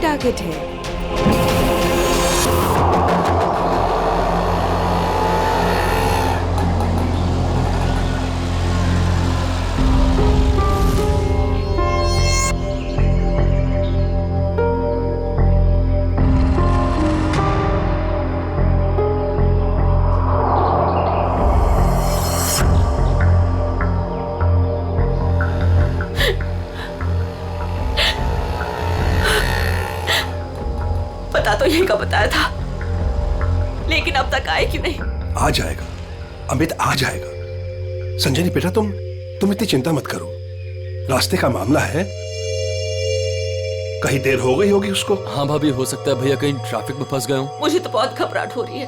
Target है। तो यही का बताया था, लेकिन अब तक आए क्यों नहीं? आ जाएगा अमित, आ जाएगा। संजनी बेटा तुम इतनी चिंता मत करो, रास्ते का मामला है, कहीं देर हो गई होगी उसको। हाँ भाभी, हो सकता है भैया कहीं ट्रैफिक में फंस गए हो। मुझे तो बहुत घबराहट हो रही है,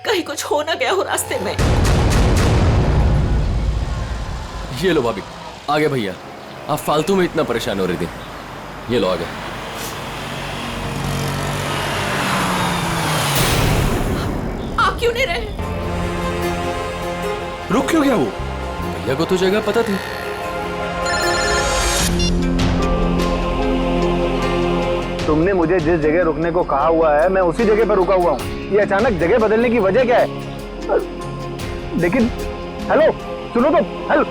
कहीं कुछ हो ना गया हो रास्ते में। ये लो भाभी, आ गए भैया। आप फालतू में इतना परेशान हो रही थी, ये लो आ गए। क्यों नहीं रहे? रुक क्यों गया वो? भैया को तो जगह पता थी। तुमने मुझे जिस जगह रुकने को कहा हुआ है मैं उसी जगह पर रुका हुआ हूँ। ये अचानक जगह बदलने की वजह क्या है? लेकिन हेलो सुनो तो, हेलो।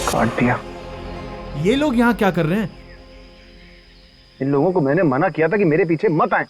काट दिया। ये लोग यहाँ क्या कर रहे हैं? इन लोगों को मैंने मना किया था कि मेरे पीछे मत आए।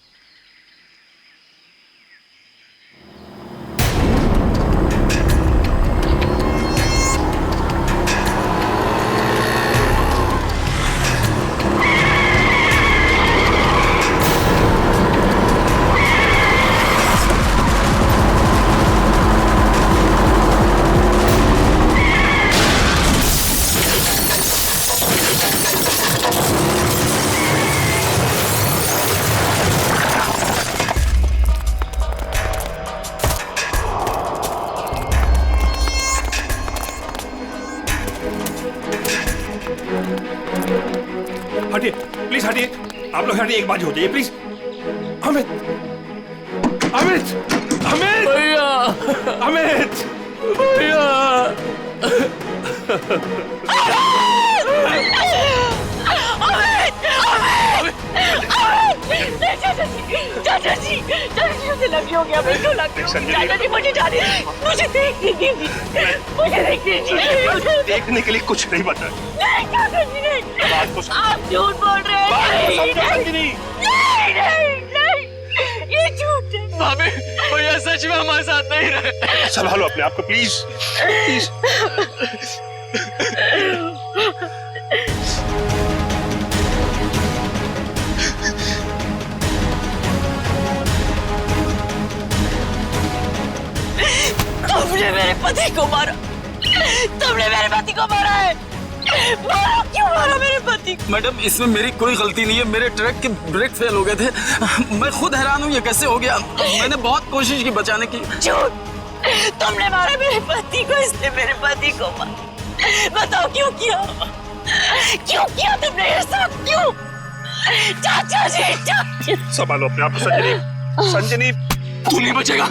हटिए प्लीज, हटिए आप लोग, हटिए, एक बाजी हो जाइए प्लीज। अमित, अमित, अमित भैया, अमित भैया। चाचा जी मुझे लगी हो गया, बिल्कुल लगी हो गया। चाचा जी मुझे जाने, मुझे देखने दीजिए, मुझे देखने दीजिए। देखने के लिए कुछ नहीं बता। नहीं चाचा जी नहीं, बात को आप झूठ बोल रहे हैं। नहीं, ये झूठ है। भाभी, भैया सच में हमारे साथ नहीं रहे। संभालो अपने आप को प्लीज, प्लीज। तुमने मेरे पति को मारा, तुमने मेरे पति को मारा है। मारा, क्यों मारा मेरे पति को? मैडम इसमें मेरी कोई गलती नहीं है, मेरे ट्रक के ब्रेक फेल हो गए थे। मैं खुद हैरान हूँ ये कैसे हो गया। मैंने बहुत कोशिश की बचाने की। झूठ, तुमने मारा मेरे पति को, इसने मेरे पति को मारा। बताओ क्यों किया, क्यों किया तुमने ये सब, क्यों? चाचा जी, चाचा। संभालो अपने आप को संजनी, संजनी। तू नहीं बचेगा,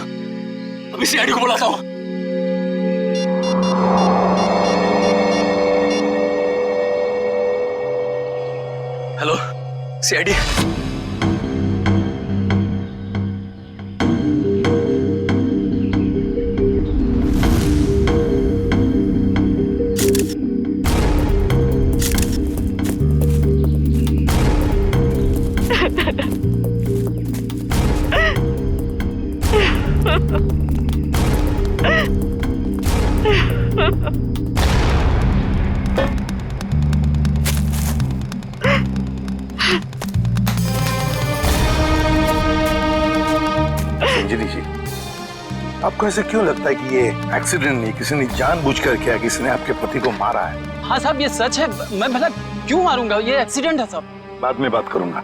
अभी सीआईडी को बुलाता हूँ। Hello CID. संजनी जी, आपको ऐसे क्यों लगता है कि ये एक्सीडेंट नहीं, किसी ने जानबूझकर किया, किसी ने आपके पति को मारा है? हाँ साहब ये सच है, मैं भला क्यों मारूंगा, ये एक्सीडेंट है साहब। बाद में बात करूंगा।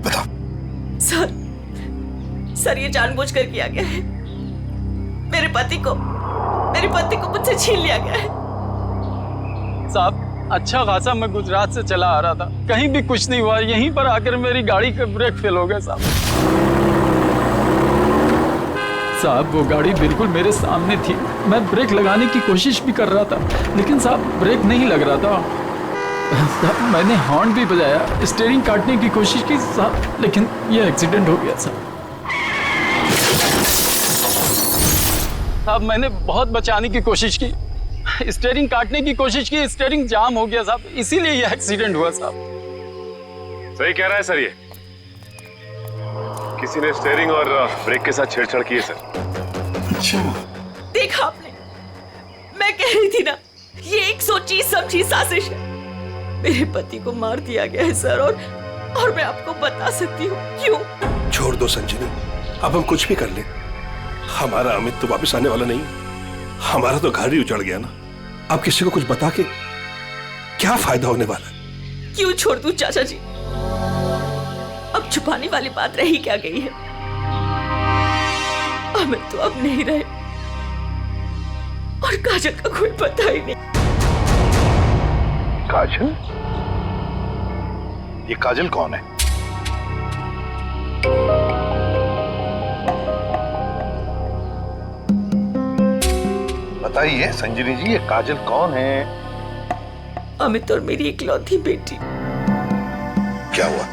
बताओ। सर ये जानबूझकर किया गया है। मेरे पति को मुझसे छीन लिया गया है। साहब अच्छा खासा मैं गुजरात से चला आ रहा था, कहीं भी कुछ नहीं हुआ, यहीं पर आकर मेरी गाड़ी का ब्रेक फेल हो गया साहब। साहब वो गाड़ी बिल्कुल मेरे सामने थी, मैं ब्रेक लगाने की कोशिश भी कर रहा था, लेकिन साहब ब्रेक नहीं लग रहा था। मैंने हॉर्न भी बजाया, स्टीयरिंग काटने की कोशिश की साहब, लेकिन ये एक्सीडेंट हो गया साहब। साहब मैंने बहुत बचाने की कोशिश की, स्टीयरिंग काटने की कोशिश की, स्टीयरिंग जाम हो गया साहब, इसीलिए ये एक्सीडेंट हुआ साहब। सही कह रहा है सर, ये किसी ने स्टीयरिंग और ब्रेक के साथ छेड़छाड़ की है सर। अच्छा, देखा आपने, मैं कह रही थी ना, ये एक सोची समझी साजिश है। मेरे पति को मार दिया गया है सर, और मैं आपको बता सकती हूँ क्यों। छोड़ दो संजनी, अब हम कुछ भी कर ले, हमारा अमित तो वापस आने वाला नहीं, हमारा तो घर ही उजड़ गया ना। अब किसी को कुछ बता के क्या फायदा होने वाला है? क्यों छोड़ दूं चाचा जी, अब छुपाने वाली बात रही क्या गई है। अमित तो अब नहीं रहे, और काजल का कोई पता ही नहीं। काजल? ये काजल कौन है? बताइए संजनी जी, ये काजल कौन है? अमित और मेरी इकलौती बेटी। क्या हुआ?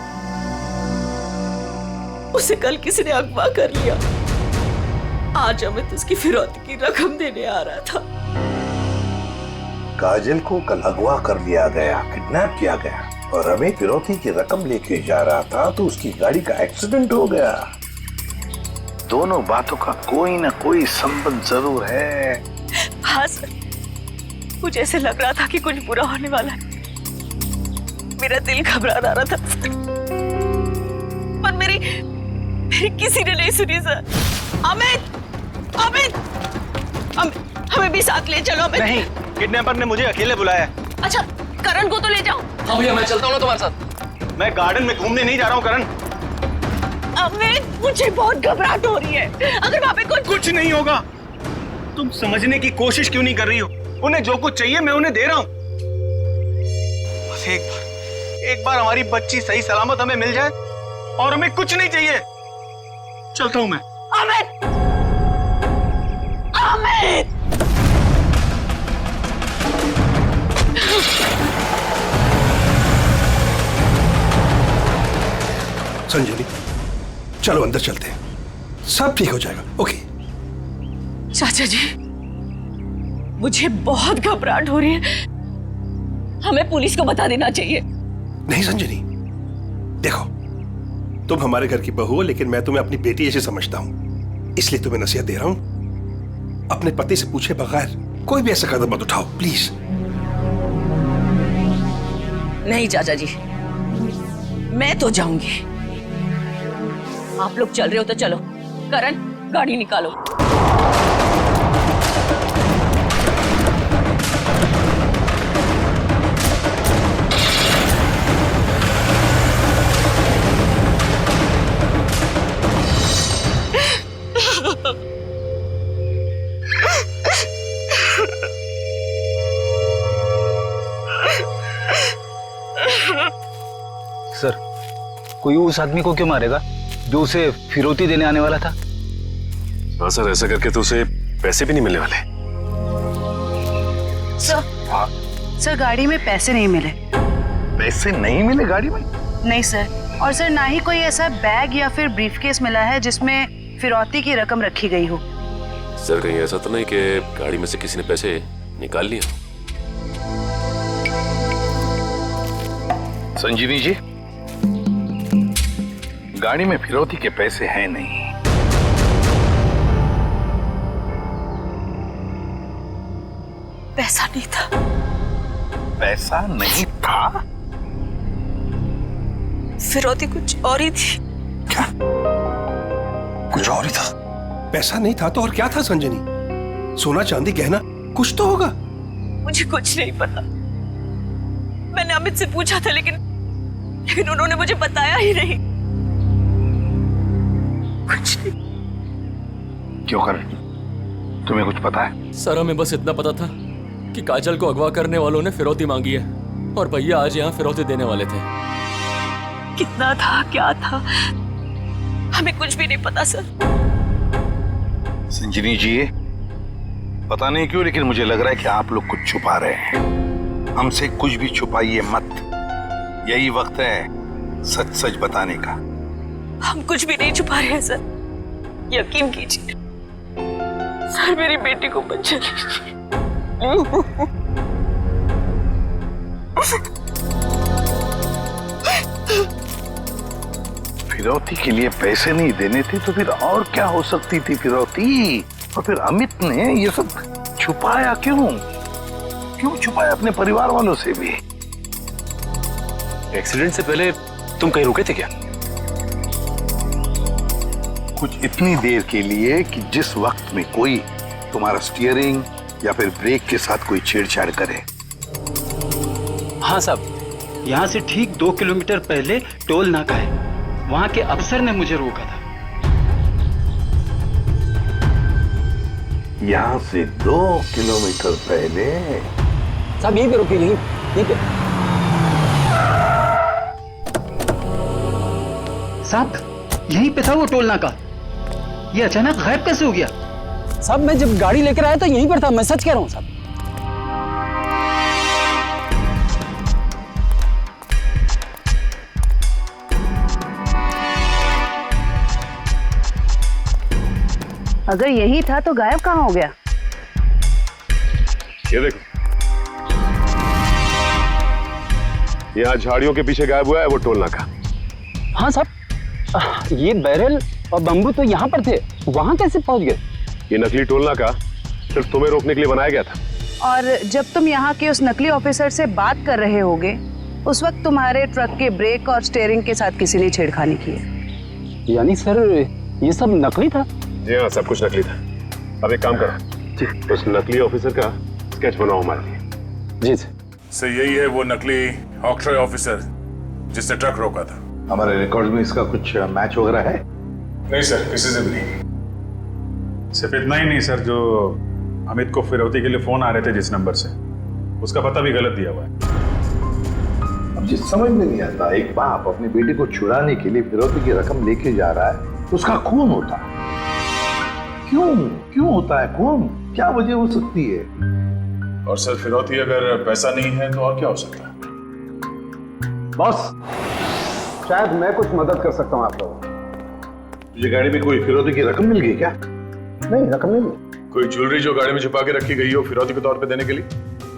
उसे कल किसी ने अगवा कर लिया, आज अमित उसकी फिरौती की रकम देने आ रहा था। काजल को कल अगवा कर लिया गया, किडनैप किया गया, और अमित फिरौती की रकम लेके जा रहा था तो उसकी गाड़ी का एक्सीडेंट हो गया। दोनों बातों का कोई ना कोई संबंध जरूर है। हाँ सर, मुझे ऐसे लग रहा था कि कुछ बुरा होने वाला है। मेरा दिल घबरा रहा था, पर मेरी किसी ने नहीं सुनी सर। अमित, अमित, हमें भी साथ ले चलो। अमित नहीं, किडनैपर ने मुझे अकेले बुलाया। अच्छा, करण को तो ले जाओ। हाँ भैया, मैं चलता हूँ ना तुम्हारे साथ। मैं गार्डन में घूमने नहीं जा रहा हूँ करण। अमित, मुझे बहुत घबराहट हो रही है, अगर वहाँ पे कुछ नहीं होगा। तुम समझने की कोशिश क्यों नहीं कर रही हो? उन्हें जो कुछ चाहिए मैं उन्हें दे रहा हूँ। बस एक बार हमारी बच्ची सही सलामत हमें मिल जाए, और हमें कुछ नहीं चाहिए। चलता हूँ मैं। अमित, अमित, संजनी, चलो अंदर चलते हैं, सब ठीक हो जाएगा। ओके चाचा जी, मुझे बहुत घबराहट हो रही है, हमें पुलिस को बता देना चाहिए। नहीं संजनी, देखो तुम हमारे घर की बहू हो, लेकिन मैं तुम्हें अपनी बेटी ऐसे समझता हूं, इसलिए तुम्हें नसीहत दे रहा हूं, अपने पति से पूछे बगैर कोई भी ऐसा कदम मत उठाओ प्लीज। नहीं चाचा जी, मैं तो जाऊंगी। आप लोग चल रहे हो तो चलो। करण, गाड़ी निकालो। सर, कोई उस आदमी को क्यों मारेगा जो उसे फिरौती देने आने वाला था? हाँ सर, ऐसा करके तो उसे पैसे भी नहीं मिलने वाले। सर गाड़ी में पैसे नहीं मिले। पैसे नहीं मिले गाड़ी में? नहीं सर, और सर ना ही कोई ऐसा बैग या फिर ब्रीफकेस मिला है जिसमें फिरौती की रकम रखी गई हो। सर कहीं ऐसा तो नहीं कि गाड़ी में से किसी ने पैसे निकाल लिए? संजीवी जी, गाड़ी में फिरौती के पैसे हैं नहीं। पैसा नहीं था। पैसा नहीं था? फिरौती कुछ और ही थी। क्या? कुछ और ही था? पैसा नहीं था तो और क्या था संजनी? सोना चांदी गहना कुछ तो होगा। मुझे कुछ नहीं पता। मैंने अमित से पूछा था, लेकिन उन्होंने मुझे बताया ही नहीं। कुछ नहीं। क्यों कर? तुम्हें कुछ पता है? सर हमें बस इतना पता था कि काजल को अगवा करने वालों ने फिरौती मांगी है, और भैया आज यहाँ फिरौती देने वाले थे। कितना था, क्या था, हमें कुछ भी नहीं पता सर। संजनी जी, पता नहीं क्यों लेकिन मुझे लग रहा है कि आप लोग कुछ छुपा रहे हैं। हमसे कुछ भी छुपाइए मत। यही वक्त है सच सच बताने का। हम कुछ भी नहीं छुपा रहे हैं सर, यकीन कीजिए। सर मेरी बेटी को बचा लीजिए। फिरौती के लिए पैसे नहीं देने थे तो फिर और क्या हो सकती थी फिरौती? और फिर अमित ने ये सब छुपाया क्यों? क्यों छुपाया अपने परिवार वालों से भी? एक्सीडेंट से पहले तुम कहीं रुके थे क्या? कुछ इतनी देर के लिए कि जिस वक्त में कोई तुम्हारा स्टीयरिंग या फिर ब्रेक के साथ कोई छेड़छाड़ करे। हाँ साहब, यहाँ से ठीक 2 किलोमीटर पहले टोल नाका है, वहाँ के अफसर ने मुझे रोका था। यहाँ से 2 किलोमीटर पहले? साहब यहीं पे रुके, यहीं पे। साहब यहीं पे था वो टोल नाका, ये अचानक गायब कैसे हो गया? साहब मैं जब गाड़ी लेकर आया तो यहीं पर था, मैं सच कह रहा हूँ साहब। अगर यही था तो गायब कहाँ हो गया? ये देखो, यहाँ झाड़ियों के पीछे गायब हुआ है वो टोल नाका। हाँ साहब, ये बैरल और बम्बू तो यहाँ पर थे, वहाँ कैसे पहुँच गए? ये नकली टोल नाका सिर्फ तुम्हें रोकने के लिए बनाया गया था। और जब तुम यहाँ के उस नकली ऑफिसर से बात कर रहे होगे, उस वक्त तुम्हारे ट्रक के ब्रेक और स्टीयरिंग के साथ किसी ने छेड़खानी की है। यानी सर ये सब नकली था? जी हाँ, सब कुछ नकली था। अब एक काम करो, उस नकली ऑफिसर का स्केच बनाओ हमारे लिए। जी सर। सर यही है वो नकली ऑक्ट्रॉय ऑफिसर जिसने ट्रक रोका था। हमारे रिकॉर्ड में इसका कुछ मैच वगैरह है? नहीं सर, किसी से भी नहीं। सिर्फ इतना ही नहीं सर, जो अमित को फिरौती के लिए फोन आ रहे थे जिस नंबर से, उसका पता भी गलत दिया हुआ है। अब जिस समझ में नहीं आता, एक बाप अपनी बेटी को छुड़ाने के लिए फिरौती की रकम लेके जा रहा है, उसका खून होता है। क्यों होता है खून? क्या वजह हो सकती है? और सर फिरौती अगर पैसा नहीं है तो और क्या हो सकता है? बॉस, शायद मैं कुछ मदद कर सकता हूँ आप लोगों को। तुझे गाड़ी में कोई फिरौती की रकम मिल गई क्या? नहीं, रकम नहीं मिली। कोई ज्वेलरी जो गाड़ी में छुपा के रखी गई हो फिरौती के तौर पे देने के लिए?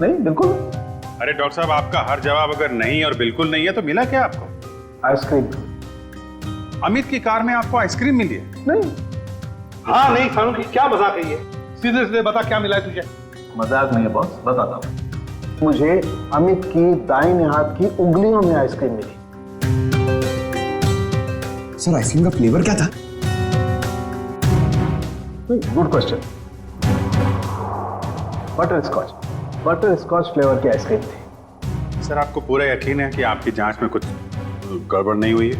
नहीं, बिल्कुल। अरे डॉक्टर साहब, आपका हर जवाब अगर नहीं और बिल्कुल नहीं है तो मिला क्या आपको? आइसक्रीम। अमित की कार में आपको आइसक्रीम मिली है? नहीं। हाँ नहीं फारूक, क्या मजाक है ये? सीधे सीधे बता क्या मिला है तुझे? मजाक नहीं है बॉस, बताता हूँ। मुझे अमित की दाहिने हाथ की उंगलियों में आइसक्रीम मिली। सर आइसक्रीम का फ्लेवर क्या था? Good question. Butterscotch flavour की आइसक्रीम थी। सर आपको पूरा यकीन है कि आपकी जांच में कुछ गड़बड़ नहीं हुई है?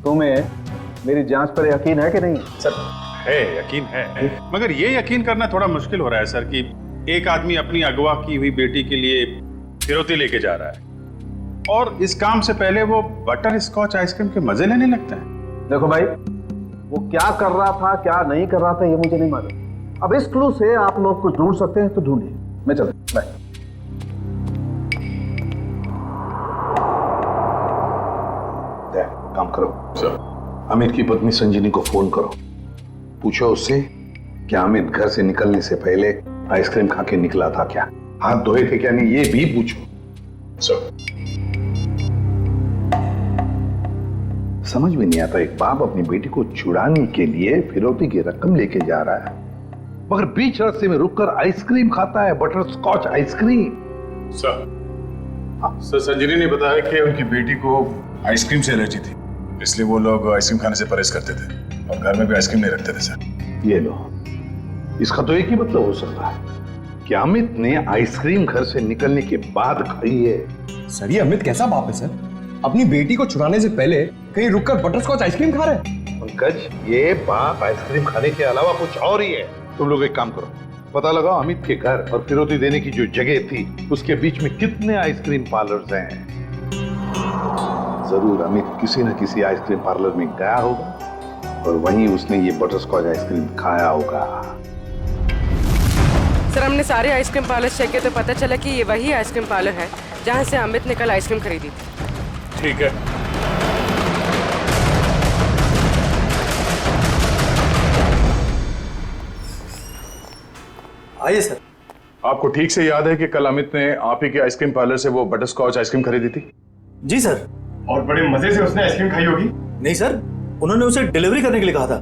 तुम्हें मेरी जांच पर यकीन है कि नहीं? सर है, यकीन है, मगर ये यकीन करना थोड़ा मुश्किल हो रहा है सर कि एक आदमी अपनी अगवा की हुई बेटी के लिए फिरौती लेके जा रहा है और इस काम से पहले वो बटर स्कॉच आइसक्रीम के मजे लेने लगता है। देखो भाई, वो क्या कर रहा था क्या नहीं कर रहा था ये मुझे नहीं मालूम। अब इस क्लू से आप लोग कुछ ढूंढ सकते हैं तो ढूंढिए। मैं चलता, बाय। काम करो सर, अमित की पत्नी संजीनी को फोन करो, पूछो उससे कि अमित घर से निकलने से पहले आइसक्रीम खा के निकला था क्या, हाथ धोए थे क्या नहीं, ये भी पूछो सर। समझ में नहीं आता, एक बाप अपनी बेटी को छुड़ाने के लिए फिरौती की रकम लेके जा रहा है मगर बीच रास्ते में रुककर आइसक्रीम खाता है, बटर स्कॉच आइसक्रीम। सर संजीनी ने बताया कि उनकी बेटी को आइसक्रीम से एलर्जी थी, इसलिए वो लोग आइसक्रीम खाने से परहेज करते थे और घर में भी आइसक्रीम नहीं रखते थे सर। ये लो, इसका तो एक ही मतलब हो सकता है कि अमित ने आइसक्रीम घर से निकलने के बाद खाई है। सर ये अमित कैसा बाप है सर? अपनी बेटी को छुड़ाने से पहले कहीं रुककर बटरस्कॉच आइसक्रीम खा रहे हैं। पंकज, ये बाप आइसक्रीम खाने के अलावा कुछ और ही है। तुम लोग एक काम करो, पता लगाओ अमित के घर और फिरौती देने की जो जगह थी उसके बीच में कितने आइसक्रीम पार्लर्स हैं। जरूर अमित किसी न किसी आइसक्रीम पार्लर में गया होगा और वहीं उसने ये बटरस्कॉच आइसक्रीम खाया होगा। सर हमने सारे आइसक्रीम पार्लर चेक किए तो पता चला कि ये वही आइसक्रीम पार्लर है जहाँ से अमित ने कल आइसक्रीम खरीदी थी। ठीक है। आइए सर। आपको ठीक से याद है कि कल अमित ने आप ही के आइसक्रीम पार्लर से वो बटर स्कॉच आइसक्रीम खरीदी थी? जी सर। और बड़े मजे से उसने आइसक्रीम खाई होगी। नहीं सर, उन्होंने उसे डिलीवरी करने के लिए कहा था।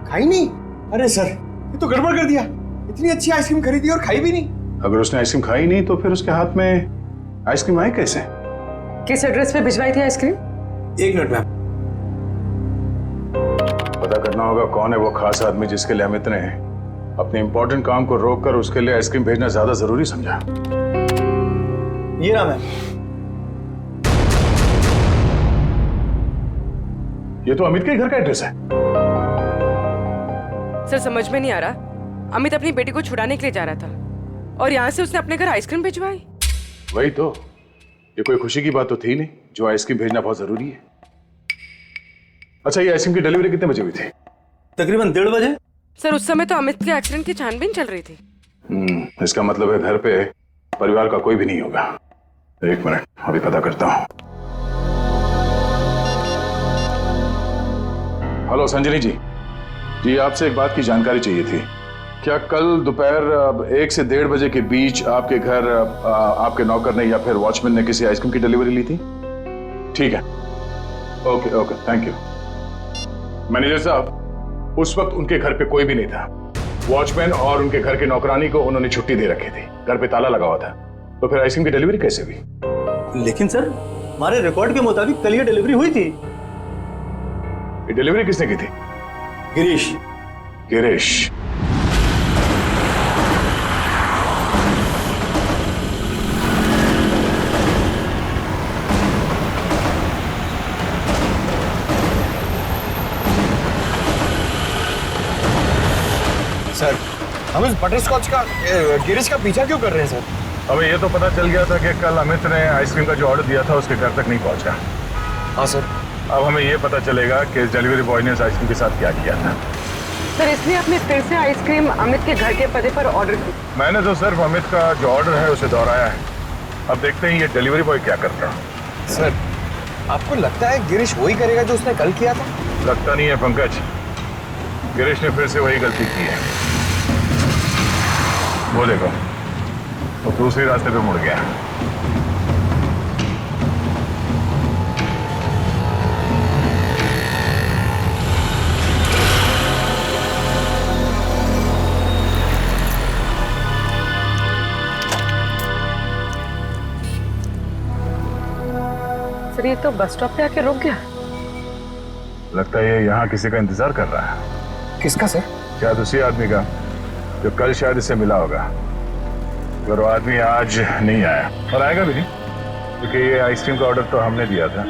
खाई नहीं? अरे सर, ये तो गड़बड़ कर दिया। इतनी अच्छी आइसक्रीम खरीदी और खाई भी नहीं। अगर उसने आइसक्रीम खाई नहीं तो फिर उसके हाथ में आइसक्रीम आई कैसे? किस एड्रेस पे भिजवाई थी आइसक्रीम? 1 minute ma'am. पता करना होगा कौन है वो खास आदमी जिसके लिए अमित ने अपने इंपॉर्टेंट काम को रोककर उसके लिए आइसक्रीम भेजना ज्यादा जरूरी समझा। ये नाम है। ये तो अमित के घर का एड्रेस है। सर समझ में नहीं आ रहा, अमित अपनी बेटी को छुड़ाने के लिए जा रहा था और यहाँ से उसने अपने घर आइसक्रीम भिजवाई। वही तो, ये कोई खुशी की बात तो थी नहीं जो आइसक्रीम भेजना बहुत जरूरी है। अच्छा, ये आइसक्रीम की डिलीवरी कितने बजे हुई थी? तकरीबन 1:30 बजे। सर उस समय तो अमित के एक्सीडेंट की छानबीन चल रही थी। इसका मतलब है घर पे परिवार का कोई भी नहीं होगा। 1 मिनट, अभी पता करता हूँ। हेलो संजनी जी। जी, आपसे एक बात की जानकारी चाहिए थी। क्या कल दोपहर 1 से 1:30 बजे के बीच आपके घर आपके नौकर ने या फिर वॉचमैन ने किसी आइसक्रीम की डिलीवरी ली थी? ठीक है, okay okay, thank you. Manager साहब, उस वक्त उनके घर पे कोई भी नहीं था। वॉचमैन और उनके घर के नौकरानी को उन्होंने छुट्टी दे रखी थी, घर पे ताला लगा हुआ था। तो फिर आइसक्रीम की डिलीवरी कैसे हुई? लेकिन सर, हमारे रिकॉर्ड के मुताबिक कल ये डिलीवरी हुई थी। ये डिलीवरी किसने की थी? गिरीश। गिरीश। सर, हम इस बटरस्कॉच का गिरीश का पीछा क्यों कर रहे हैं सर? हमें ये तो पता चल गया था कि कल अमित ने आइसक्रीम का जो ऑर्डर दिया था उसके घर तक नहीं पहुंचा। हाँ सर। अब हमें ये पता चलेगा कि डिलीवरी बॉय ने इस आइसक्रीम के साथ क्या किया था। सर इसलिए आपने फिर से आइसक्रीम अमित के घर के पते पर ऑर्डर की? मैंने तो सिर्फ अमित का जो ऑर्डर है उसे दोहराया है। अब देखते हैं ये डिलीवरी बॉय क्या करता है। सर, आपको लगता है गिरीश वही करेगा जो उसने कल किया था? लगता नहीं है पंकज, गिरीश ने फिर से वही गलती की है। वो देखो, वो दूसरे रास्ते पे मुड़ गया। सर ये तो बस स्टॉप पे आके रुक गया। लगता है ये यहाँ किसी का इंतजार कर रहा है। किसका सर? शायद उसी आदमी का जो कल शायद इससे मिला होगा। अगर वो आदमी आज नहीं आया, और आएगा भी नहीं, क्योंकि ये आइसक्रीम का ऑर्डर तो हमने दिया था।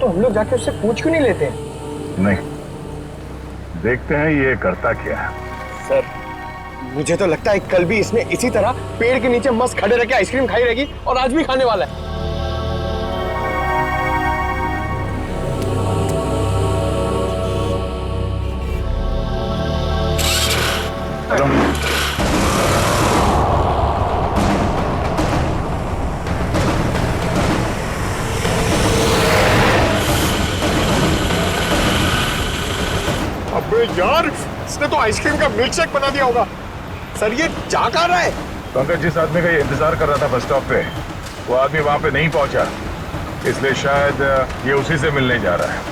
तो हम लोग जाके उससे पूछ क्यों नहीं लेते? नहीं, देखते हैं ये करता क्या है। सर, मुझे तो लगता है कल भी इसने इसी तरह पेड़ के नीचे मस्त खड़े रह के आइसक्रीम खाई रहेगी और आज भी खाने वाला है। अबे यार, इसने तो आइसक्रीम का मिल्क शेक बना दिया होगा। सर ये जा कहाँ रहा है? पंकज, जिस आदमी का ये इंतजार कर रहा था बस स्टॉप पे, वो आदमी वहां पे नहीं पहुंचा, इसलिए शायद ये उसी से मिलने जा रहा है।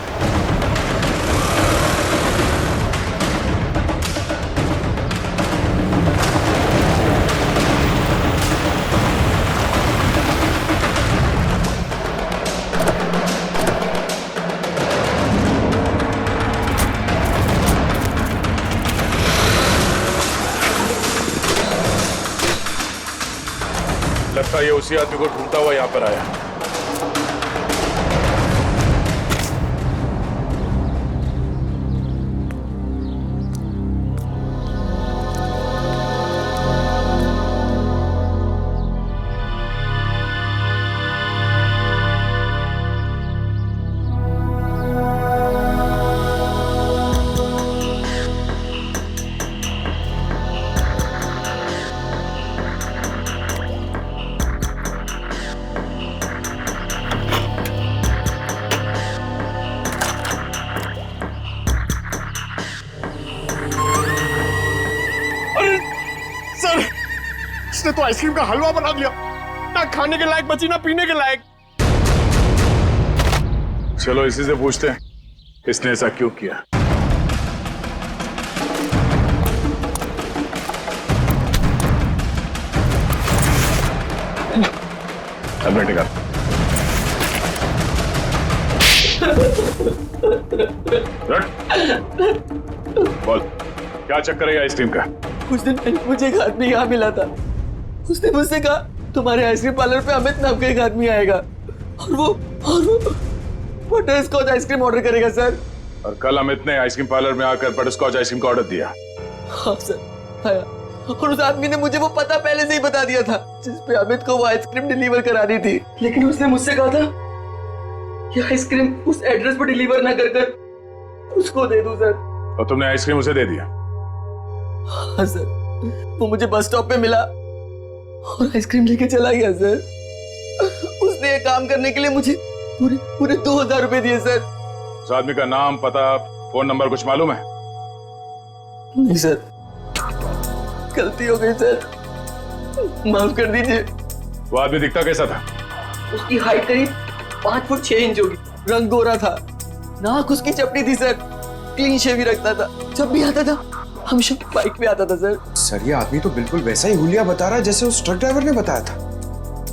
लगता है ये उसी आदमी को ढूंढता हुआ यहाँ पर आया। ने तो आइसक्रीम का हलवा बना दिया, ना खाने के लायक बची ना पीने के लायक। चलो इसी से पूछते हैं इसने ऐसा क्यों किया। अब बैठेगा। बोल क्या चक्कर है आइसक्रीम का? कुछ दिन पहले मुझे एक आदमी यहाँ मिला था। उसने मुझसे कहा तुम्हारे आइसक्रीम पार्लर पे अमित नाम का एक आदमी आएगा और वो बटर स्कॉच आइसक्रीम ऑर्डर करेगा सर। और कल अमित ने आइसक्रीम पार्लर में आकर बटर स्कॉच आइसक्रीम का ऑर्डर दिया। हाँ सर आया, और उस आदमी ने मुझे वो पता पहले से ही बता दिया था जिस पे अमित को वो आइसक्रीम डिलीवर करानी थी। लेकिन उसने मुझसे कहा था कि आइसक्रीम उस एड्रेस पर डिलीवर ना कर उसको दे दूं सर। और तुमने आइसक्रीम उसे दे दिया? हाँ सर, वो मुझे बस स्टॉप पे मिला और आइसक्रीम लेके चला गया सर। उसने ये काम करने के लिए मुझे पूरे 2000 रुपए दिए सर। उस आदमी का नाम, पता, फोन नंबर कुछ मालूम है? नहीं सर, गलती हो गई सर, माफ कर दीजिए। वो आदमी दिखता कैसा था? उसकी हाइट करीब 5 फुट 6 इंच होगी, रंग गोरा था, नाक उसकी चपटी थी सर, क्लीन शेव ही रखता था, जब भी आता था हमेशा बाइक पे आता था सर। सर ये आदमी तो बिल्कुल वैसा ही हुलिया बता रहा है जैसे उस ट्रक ड्राइवर ने बताया था।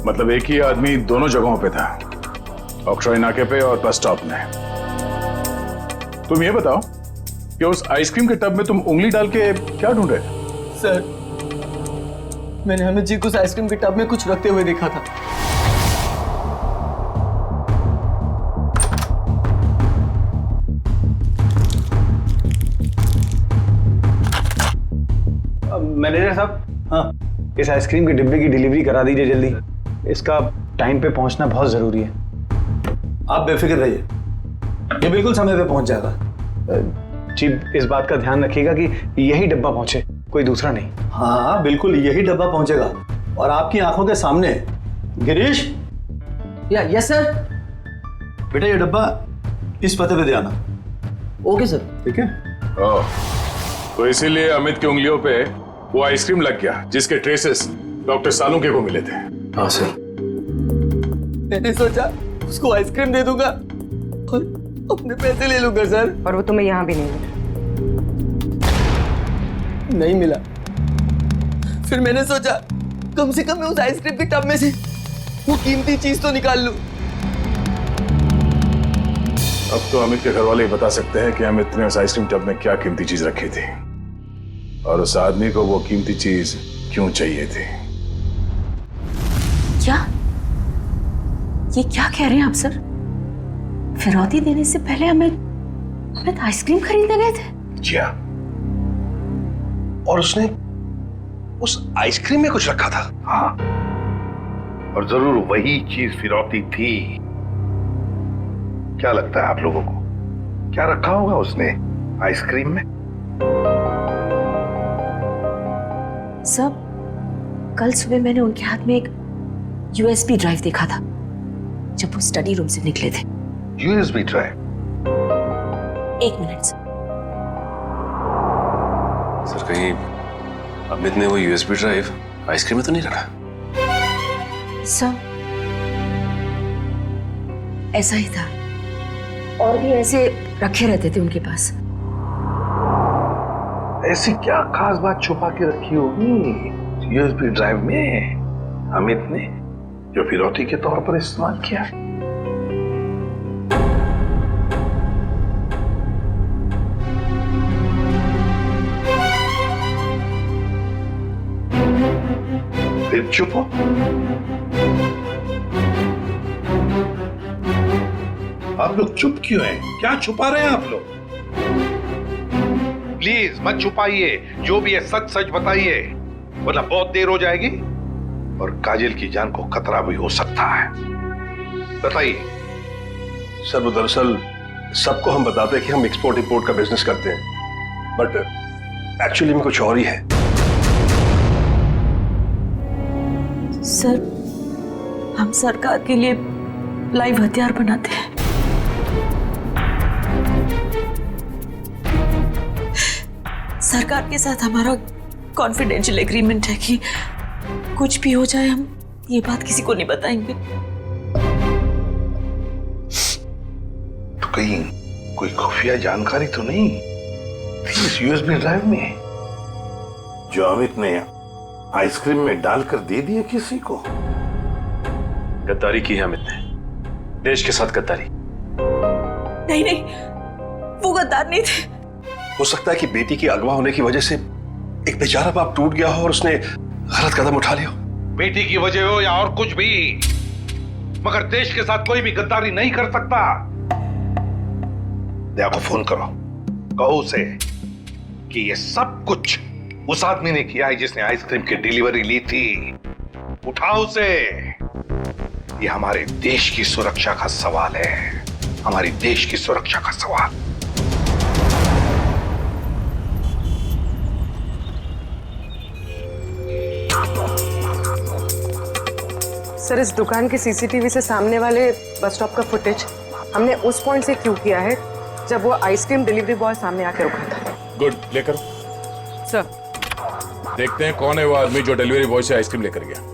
मतलब एक ही आदमी दोनों जगहों पे था, ऑक्ट्रॉय नाके पे और बस स्टॉप में। तुम ये बताओ कि उस आइसक्रीम के टब में तुम उंगली डाल के क्या ढूंढे? सर मैंने अमित जी को उस आइसक्रीम के टब में कुछ रखते हुए देखा था। मैनेजर साहब, हाँ इस आइसक्रीम के डिब्बे की डिलीवरी करा दीजिए जल्दी, इसका टाइम पे पहुंचना बहुत जरूरी है। आप बेफिक्र रहिए, ये बिल्कुल समय पे पहुंच जाएगा। चीफ इस बात का ध्यान रखिएगा कि यही डब्बा पहुंचे, कोई दूसरा नहीं। हाँ बिल्कुल यही डब्बा पहुंचेगा और आपकी आंखों के सामने। Girish, yes sir. बेटा ये डब्बा इस पते पे दे आना। Okay sir. ठीक है। तो इसीलिए अमित की उंगलियों पे वो आइसक्रीम लग गया जिसके ट्रेसेस डॉक्टर सालुंके को मिले थे। हाँ सर। मैंने सोचा उसको आइसक्रीम दे दूंगा और अपने पैसे ले लूंगा सर। और वो तुम्हें यहाँ भी नहीं मिला। फिर मैंने सोचा कम से कम मैं उस आइसक्रीम के टब में से वो कीमती चीज तो निकाल लूं। अब तो अमित के घर वाले ही बता सकते हैं कि अमित ने उस आइसक्रीम टब में क्या कीमती चीज रखी थी और उस आदमी को वो कीमती चीज क्यों चाहिए थी। क्या ये क्या कह रहे हैं आप सर? फिरौती देने से पहले हमें आइसक्रीम खरीदने गए थे? जी हाँ, और उसने उस आइसक्रीम में कुछ रखा था। हाँ, और जरूर वही चीज फिरौती थी। क्या लगता है आप लोगों को, क्या रखा होगा उसने आइसक्रीम में? सब कल सुबह मैंने उनके हाथ में एक यूएसबी ड्राइव देखा था जब वो स्टडी रूम से निकले थे। USB drive? 1 मिनट सर, कहीं अमित ने वो यूएसबी ड्राइव आइसक्रीम में तो नहीं रखा? सर ऐसा ही था, और भी ऐसे रखे रहते थे उनके पास। ऐसी क्या खास बात छुपा के रखी होगी यूएसबी ड्राइव में अमित ने जो फिरौती के तौर पर इस्तेमाल किया? फिर चुप हो। आप लोग चुप क्यों हैं? क्या छुपा रहे हैं आप लोग? प्लीज मत छुपाइए, जो भी है सच सच बताइए, वरना बहुत देर हो जाएगी और काजल की जान को खतरा भी हो सकता है। बताइए। सर वो दरअसल सबको हम बताते हैं कि हम एक्सपोर्ट इंपोर्ट का बिजनेस करते हैं, बट एक्चुअली में कुछ और ही है। सर हम सरकार के लिए लाइव हथियार बनाते हैं। सरकार के साथ हमारा कॉन्फिडेंशियल एग्रीमेंट है कि कुछ भी हो जाए हम ये बात किसी को नहीं बताएंगे। तो कहीं कोई खुफिया जानकारी तो नहीं थी इस यूएसबी ड्राइव में जो अमित ने आइसक्रीम में डालकर दे दिया किसी को? गद्दारी की है अमित ने, देश के साथ गद्दारी। नहीं नहीं, वो गद्दार नहीं थे। हो सकता है कि बेटी के अगवा होने की वजह से एक बेचारा बाप टूट गया हो और उसने गलत कदम उठा लिया हो। बेटी की वजह हो या और कुछ भी, मगर देश के साथ कोई भी गद्दारी नहीं कर सकता। दया को फोन करो, कहो उसे कि ये सब कुछ उस आदमी ने किया है जिसने आइसक्रीम की डिलीवरी ली थी। उठाओ उसे। ये हमारे देश की सुरक्षा का सवाल है, हमारी देश की सुरक्षा का सवाल। सर, इस दुकान के सीसीटीवी से सामने वाले बस स्टॉप का फुटेज हमने उस पॉइंट से क्यू किया है जब वो आइसक्रीम डिलीवरी बॉय सामने आके रुका था। गुड, लेकर सर देखते हैं कौन है वो आदमी जो डिलीवरी बॉय से आइसक्रीम लेकर गया।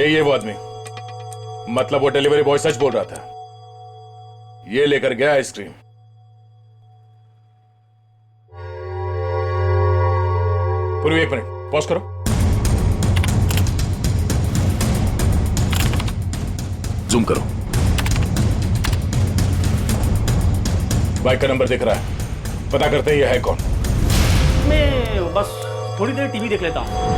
ये वो आदमी, मतलब वो डिलीवरी बॉय सच बोल रहा था, ये लेकर गया आइसक्रीम। पूरी 1 मिनट पॉज करो। जूम करो। बाइक का नंबर दिख रहा है, पता करते हैं ये है कौन। मैं बस थोड़ी देर टीवी देख लेता हूँ।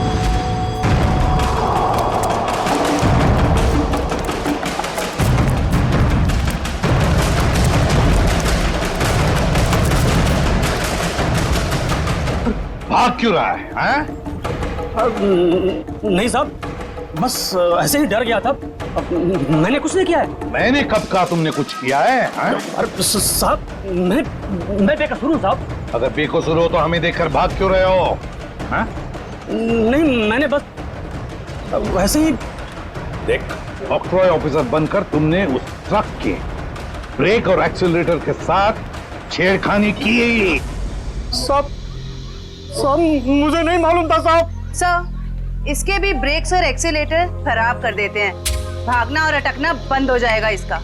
भाग क्यों रहा है, हैं? नहीं साहब, बस ऐसे ही डर गया था। मैंने कुछ नहीं किया है। मैंने कब कहा तुमने कुछ किया है? अरे साहब, मैं बेकसूर हूँ साहब। अगर बेकसूर हो तो हमें देखकर भाग क्यों रहे हो? हैं? नहीं, मैंने बस वैसे ही। देख, ऑक्ट्रॉय ऑफिसर बनकर तुमने उस ट्रक के ब्रेक और एक्सीलरेटर के साथ छेड़खानी की। साहब मुझे नहीं मालूम था साहब। सर, इसके भी ब्रेक्स और एक्सीलेटर खराब कर देते हैं, भागना और अटकना बंद हो जाएगा इसका।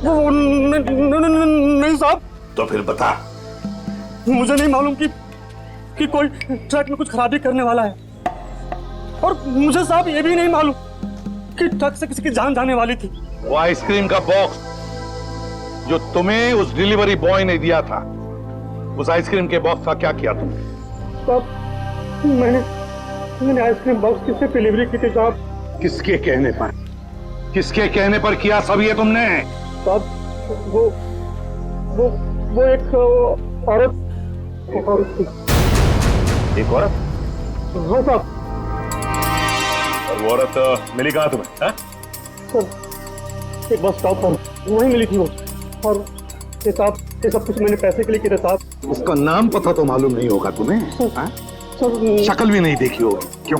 नहीं साहब। तो फिर बता। मुझे नहीं मालूम कि कोई ट्रक में कुछ खराबी करने वाला है, और मुझे साहब ये भी नहीं मालूम कि ट्रक से किसी की जान जाने वाली थी। वो आइसक्रीम का बॉक्स जो तुम्हें उस डिलीवरी बॉय ने दिया था, उस आइसक्रीम के बॉक्स का क्या किया तुमने? साहब, मैंने आइसक्रीम बॉक्स किससे डिलीवरी की थी साहब? किसके कहने पर? किसके कहने पर किया सब ये तुमने? साहब, वो एक औरत थी। एक औरत? हाँ साहब। और वो औरत मिली कहाँ तुम्हें? सर, एक बस स्टॉप पर वहीं मिली थी वो, और ये साहब, ये सब कुछ मैंने पैसे के लिए किया साहब। उसका नाम पता तो मालूम नहीं होगा तुम्हें? सर, शक्ल भी नहीं देखी होगी, क्यों?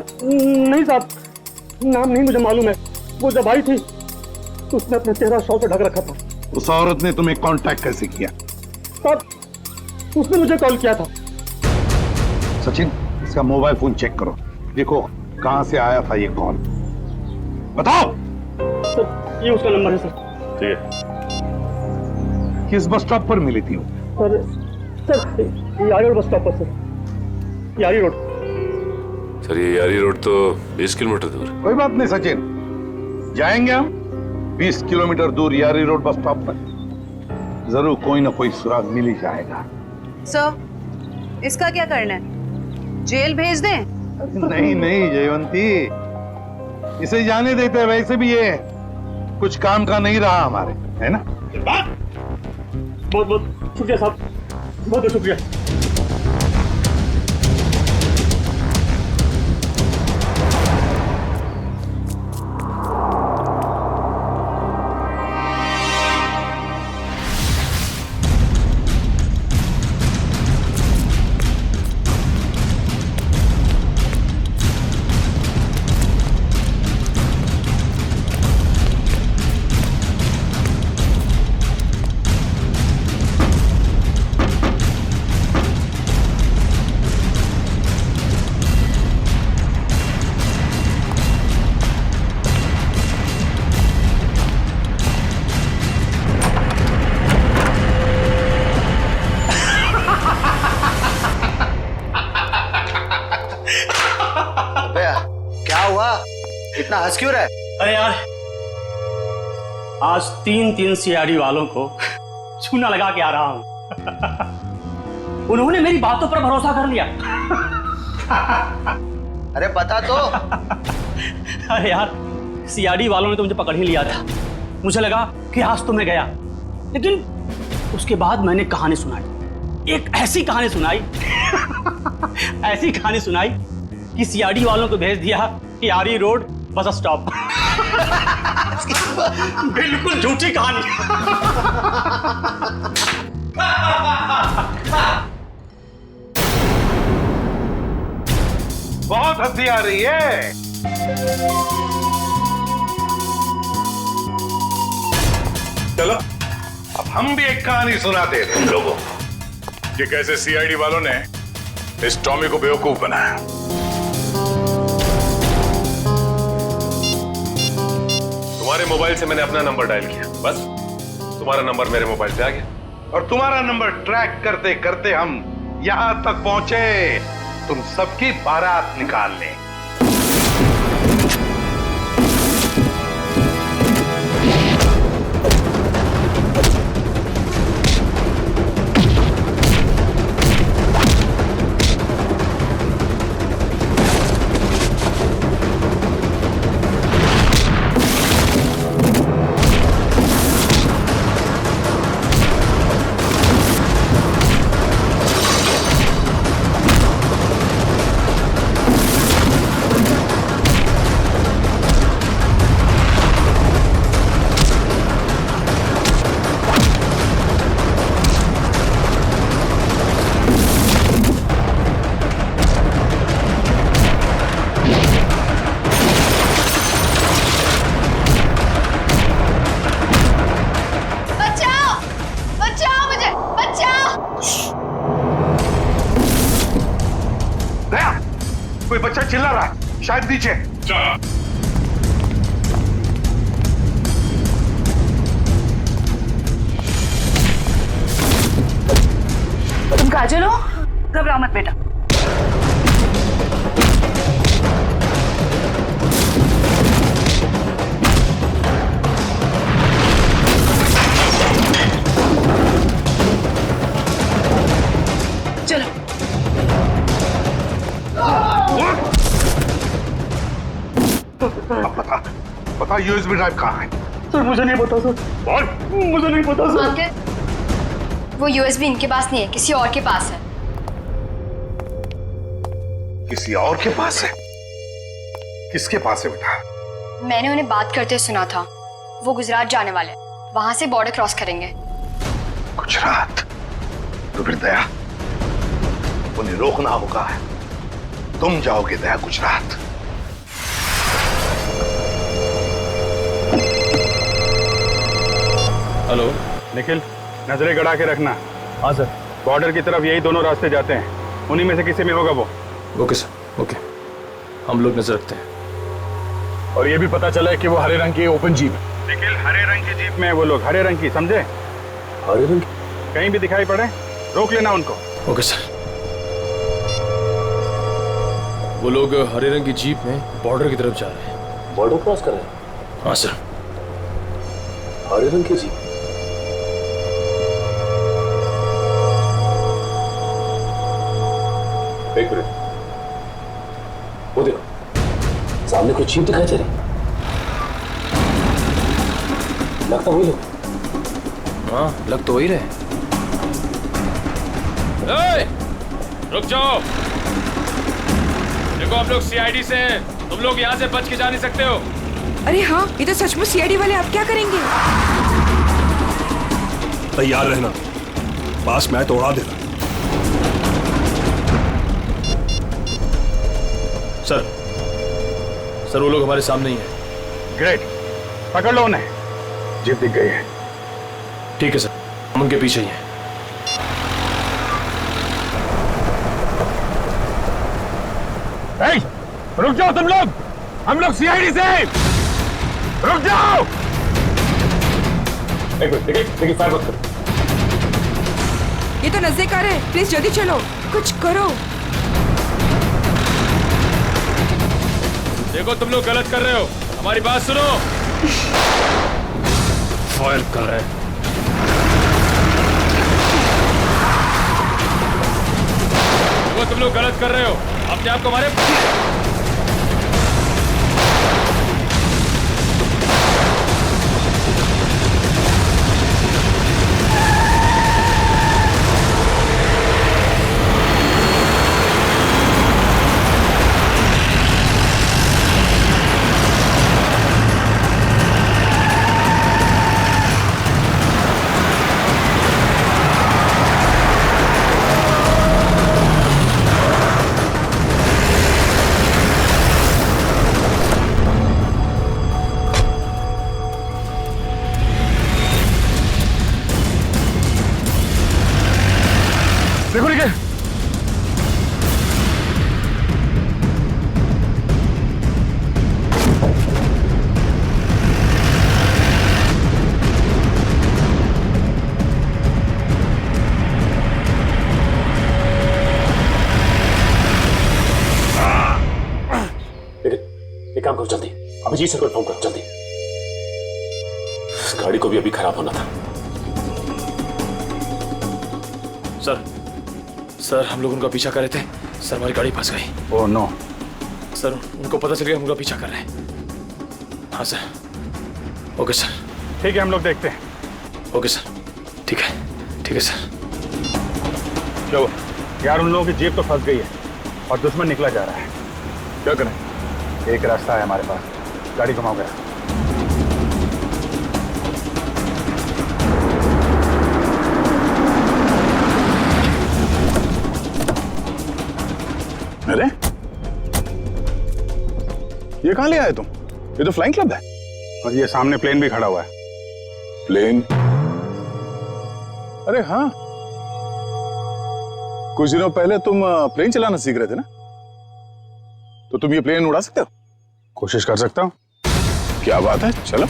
नहीं साहब, नाम नहीं मुझे मालूम है। वो जब आई थी तो उसने अपना चेहरा शॉल से ढक रखा था। उस औरत ने तुम्हें कांटेक्ट कैसे किया? साहब, उसने मुझे कॉल किया था। सचिन, इसका मोबाइल फोन चेक करो, देखो कहां से आया था ये कॉल। बताओ। सर, ये उसका नंबर है सर। ठीक है। किस बस स्टॉप पर मिली थी वो? सर, यारी रोड बस स्टॉप पर सर। यारी रोड। सर, ये यारी रोड तो 20 किलोमीटर दूर। कोई बात नहीं सचिन, जाएंगे हम 20 किलोमीटर दूर यारी रोड बस स्टॉप पर। जरूर कोई ना कोई सुराग मिल ही जाएगा। सर, इसका क्या करना है? जेल भेज दें? नहीं जयवंती, इसे जाने देते हैं। वैसे भी ये कुछ काम का नहीं रहा हमारे, है ना? बहुत बहुत शुक्रिया साहब, बहुत बहुत शुक्रिया। इतना हंस क्यों रहा है? अरे यार, आज 3 सीआईडी वालों को चूना लगा के आ रहा हूं। उन्होंने मेरी बातों पर भरोसा कर लिया। अरे बता तो। अरे यार, सीआईडी वालों ने तो मुझे पकड़ ही लिया था। मुझे लगा कि आज तो मैं गया, लेकिन उसके बाद मैंने कहानी सुनाई, एक ऐसी कहानी सुनाई ऐसी कहानी सुनाई कि सीआईडी वालों को भेज दिया कि आरी रोड बस स्टॉप। बिल्कुल झूठी कहानी। बहुत हंसी आ रही है। चलो अब हम भी एक कहानी सुनाते हैं तुम लोगों को कि कैसे सीआईडी वालों ने इस टॉमी को बेवकूफ बनाया। तुम्हारे मोबाइल से मैंने अपना नंबर डायल किया, बस तुम्हारा नंबर मेरे मोबाइल पे आ गया। और तुम्हारा नंबर ट्रैक करते करते हम यहां तक पहुंचे, तुम सबकी बारात निकालने। कोई बच्चा चिल्ला रहा है, शायद नीचे। तुम काजल हो? घबराओ मत बेटा। चलो। पता यूएसबी ड्राइव कहाँ है? सर मुझे नहीं पता सर। बोल। मुझे नहीं पता सर। अंकल, वो यूएसबी इनके पास नहीं है, किसी और के पास है। किसी और के पास है? किसके पास है बेटा? मैंने उन्हें बात करते सुना था, वो गुजरात जाने वाले, वहां से बॉर्डर क्रॉस करेंगे। गुजरात? तो फिर दया, उन्हें रोकना होगा। तुम जाओगे दया गुजरात। हेलो निखिल, नजरें गड़ा के रखना। हाँ सर। बॉर्डर की तरफ यही दोनों रास्ते जाते हैं, उन्हीं में से किसी में होगा वो। ओके सर, ओके, हम लोग नजर रखते हैं। और ये भी पता चला है कि वो हरे रंग की ओपन जीप है। निखिल, हरे रंग की जीप में वो लोग, हरे रंग की, समझे? हरे रंग? कहीं भी दिखाई पड़े रोक लेना उनको। Okay sir. वो लोग हरे रंग की जीप में बॉर्डर की तरफ जा रहे हैं। बॉर्डर क्रॉस कर रहे हैं? हाँ सर। हरे रंग की जीप? एक मिनट, वो देखो सामने कुछ जीप दिखाई दे रही, लगता वही लोग। हाँ, लग तो वही रहे। रुक जाओ, देखो हम लोग सीआईडी से हैं, तुम लोग यहाँ से बच के जा नहीं सकते हो। अरे हाँ, ये तो सचमुच सीआईडी वाले, आप क्या करेंगे? तैयार रहना, पास मैं तो उड़ा देना। सर वो लोग हमारे सामने ही हैं। ग्रेट, पकड़ लो उन्हें। जीप दिख गई है। ठीक है सर, हम उनके पीछे ही हैं। रुक जाओ तुम लोग, हम लोग सीआईडी से। रुक जाओ। एक मिनट, देखिए फायर मत करो। ये तो नजदीक आ रहे हैं, प्लीज जल्दी चलो, कुछ करो। देखो तुम लोग गलत कर रहे हो, हमारी बात सुनो। फायर कर रहे हैं। देखो तुम लोग गलत कर रहे हो, अपने आप को हमारे देखो निकल। एक काम करो जल्दी, अभिजीत सर को इन्फॉर्म करो जल्दी। इस गाड़ी को भी अभी खराब होना था। सर हम लोग उनका पीछा कर रहे थे, सर हमारी गाड़ी फंस गई। Oh no. सर उनको पता चल गया हम उनका पीछा कर रहे हैं। हाँ सर। Okay sir. ठीक है, हम लोग देखते हैं। ओके सर, ठीक है सर। चलो यार, उन लोगों की जीप तो फंस गई है और दुश्मन निकला जा रहा है। क्या करें? एक रास्ता है हमारे पास, गाड़ी घुमाओ गया। अरे ये कहां ले आए तुम? ये तो फ्लाइंग क्लब है। और ये सामने प्लेन भी खड़ा हुआ है। प्लेन? अरे हाँ, कुछ दिनों पहले तुम प्लेन चलाना सीख रहे थे ना, तो तुम ये प्लेन उड़ा सकते हो? कोशिश कर सकता हूं। क्या बात है, चलो।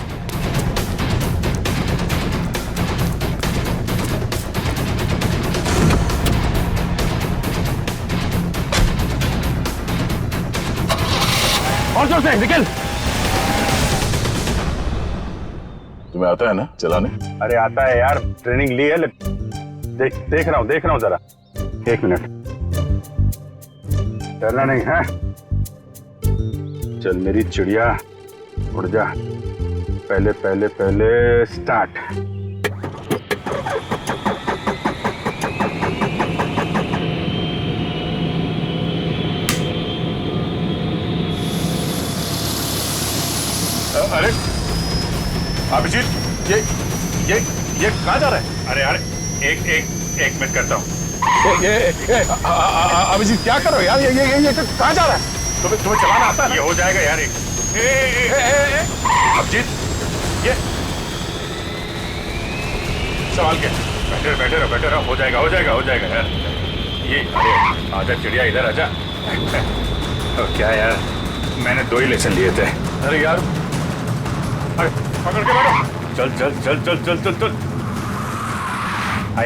और जोर से निकल। तुम्हें आता है ना चलाने? अरे आता है यार, ट्रेनिंग ली है। देख रहा हूं जरा। एक मिनट, डरना नहीं है। चल मेरी चिड़िया, उड़ जा। पहले स्टार्ट। अरे अभिजीत, ये कहाँ जा रहा है? अरे यार एक मिनट करता हूँ। अभिजीत क्या कर रहे हो यार? ये कहाँ जा रहा है? तुम्हें चलाना आता है? ये हो जाएगा यार। अभिजीत, ये सवाल क्या? बैठे रहो। हो जाएगा यार। ये अरे आजा चिड़िया, इधर आजा। क्या यार, मैंने 2 ही लेसन लिए थे। अरे यार, अरे पकड़ के बैठो। चल।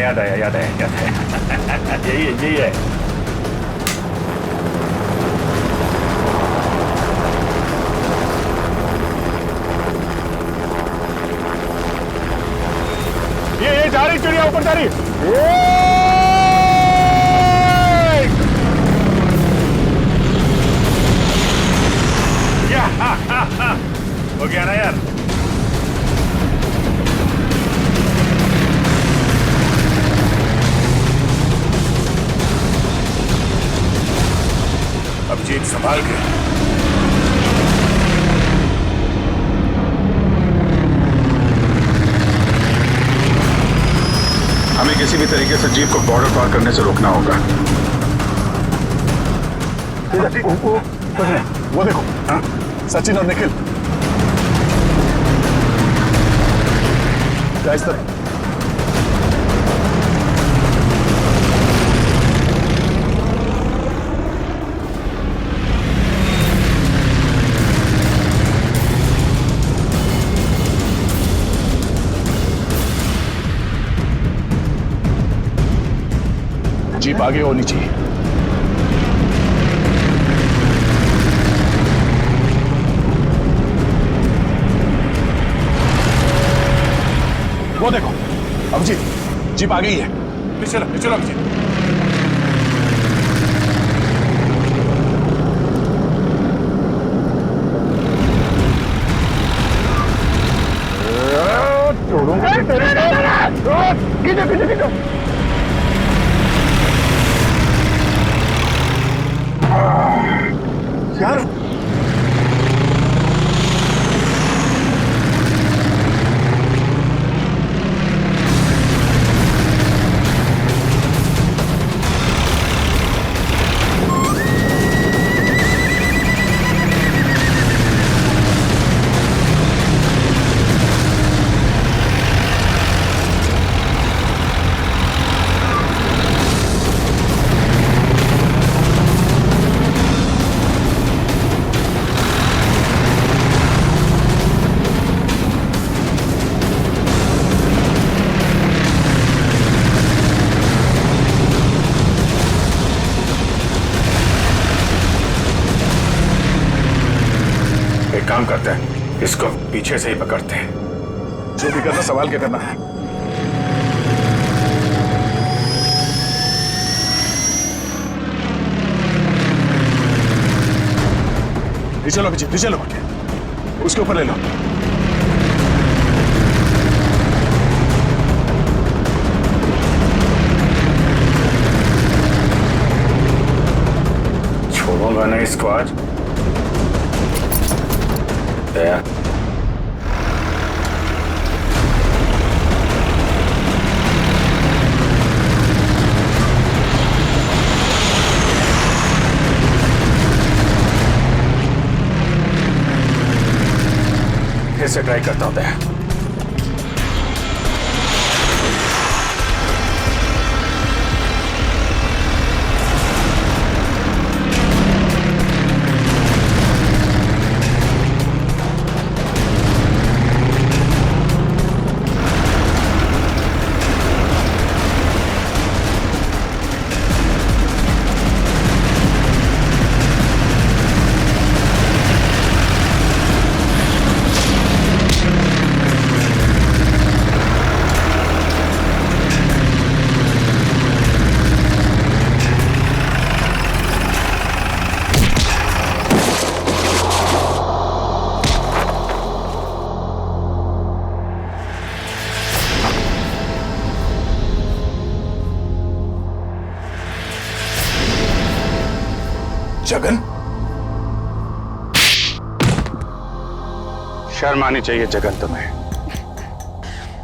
याद आया। यही है। ये जा रही चिड़िया, ऊपर जा रही। हो गया ना यार। अब जीत संभाल के। हमें किसी भी तरीके से जीप को बॉर्डर पार करने से रोकना होगा। वो देखो, सचिन और निखिल। इस तरह जीप आगे होनी चाहिए। वो देखो अभिजीत, जीप आ गई है। चलो चलो अभिजीत। यार काम करते हैं, इसको पीछे से ही पकड़ते हैं। जो भी करना सवाल क्या करना है। चलो अभिजीत, चलो उसके ऊपर ले लो। छोड़ूंगा ना इसको आज। दया फिर से ट्राई करता हूं। दया जगन, शर्म आनी चाहिए जगन तुम्हें।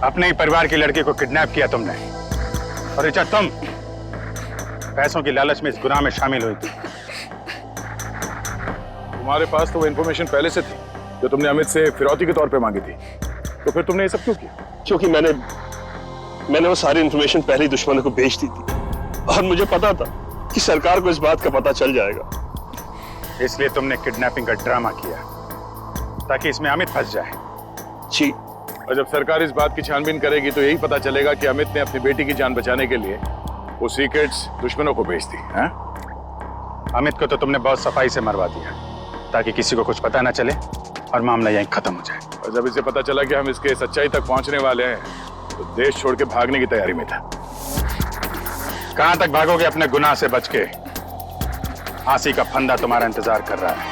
अपने ही परिवार की लड़की को किडनैप किया तुमने, और ऋचा तुम पैसों की लालच में इस गुनाह में शामिल हुई थी। तुम्हारे पास तो वो इन्फॉर्मेशन पहले से थी जो तुमने अमित से फिरौती के तौर पे मांगी थी, तो फिर तुमने ये सब क्यों किया? क्योंकि मैंने वो सारी इन्फॉर्मेशन पहले ही दुश्मनों को भेज दी थी, और मुझे पता था कि सरकार को इस बात का पता चल जाएगा। इसलिए तुमने किडनैपिंग का ड्रामा किया ताकि इसमें अमित फंस जाए। जी, और जब सरकार इस बात की छानबीन करेगी तो यही पता चलेगा कि अमित ने अपनी बेटी की जान बचाने के लिए वो सीक्रेट्स दुश्मनों को भेज दी। अमित को तो तुमने बहुत सफाई से मरवा दिया ताकि किसी को कुछ पता ना चले और मामला यहीं खत्म हो जाए। और जब इसे पता चला कि हम इसके सच्चाई तक पहुंचने वाले हैं तो देश छोड़ के भागने की तैयारी में था। कहां तक भागोगे अपने गुनाह से बच के? फांसी का फंदा तुम्हारा इंतजार कर रहा है।